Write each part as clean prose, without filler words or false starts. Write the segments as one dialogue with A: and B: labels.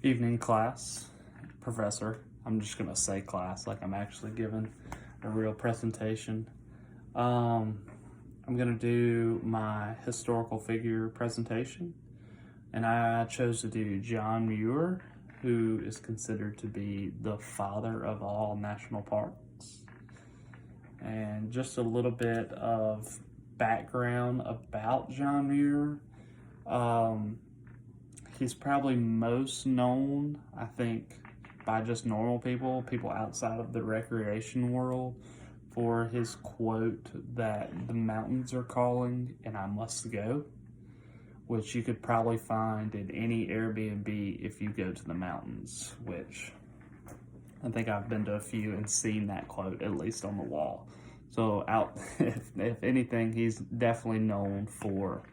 A: Evening class, professor. I'm just gonna say class like I'm actually giving a real presentation. I'm gonna do my historical figure presentation, and I chose to do John Muir, who is considered to be the father of all national parks. And just a little bit of background about John Muir. He's probably most known, I think, by just normal people outside of the recreation world, for his quote that the mountains are calling and I must go, which you could probably find in any Airbnb if you go to the mountains, which I think I've been to a few and seen that quote at least on the wall. So if anything, he's definitely known for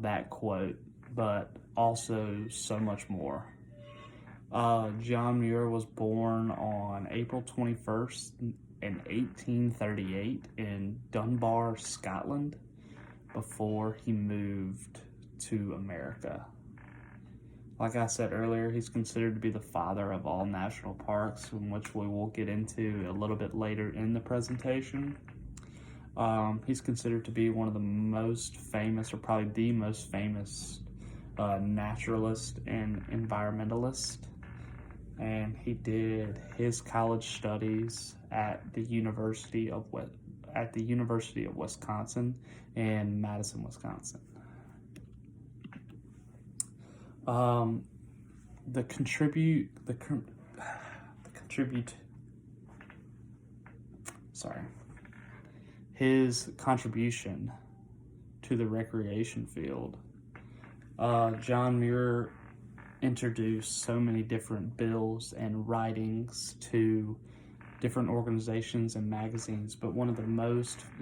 A: that quote, but also so much more. John Muir was born on April 21st in 1838 in Dunbar, Scotland, before he moved to America. Like I said earlier, he's considered to be the father of all national parks, in which we will get into a little bit later in the presentation. He's considered to be one of the most famous, or probably the most famous, naturalist and environmentalist. And he did his college studies at the University of Wisconsin in Madison, Wisconsin. His contribution to the recreation field. John Muir introduced so many different bills and writings to different organizations and magazines, but one of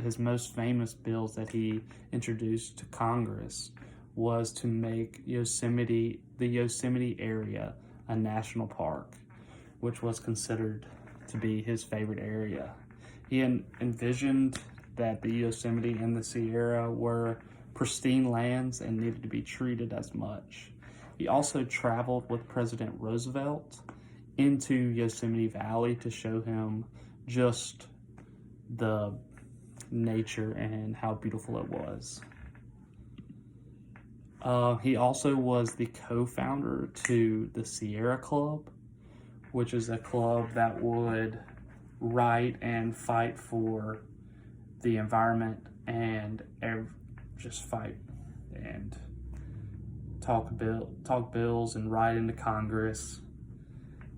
A: his most famous bills that he introduced to Congress was to make the Yosemite area a national park, which was considered to be his favorite area. He envisioned that the Yosemite and the Sierra were pristine lands and needed to be treated as much. He also traveled with President Roosevelt into Yosemite Valley to show him just the nature and how beautiful it was. He also was the co-founder to the Sierra Club, which is a club that would write and fight for the environment and just fight and talk bills and write into Congress.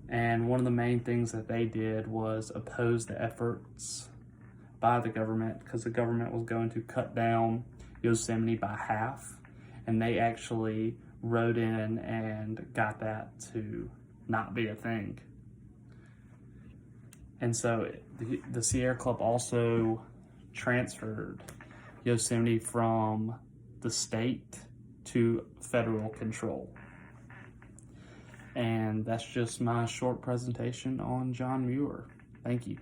A: And one of the main things that they did was oppose the efforts by the government, because the government was going to cut down Yosemite by half, and they actually wrote in and got that to not be a thing. And so the Sierra Club also transferred Yosemite from the state to federal control. And that's just my short presentation on John Muir. Thank you.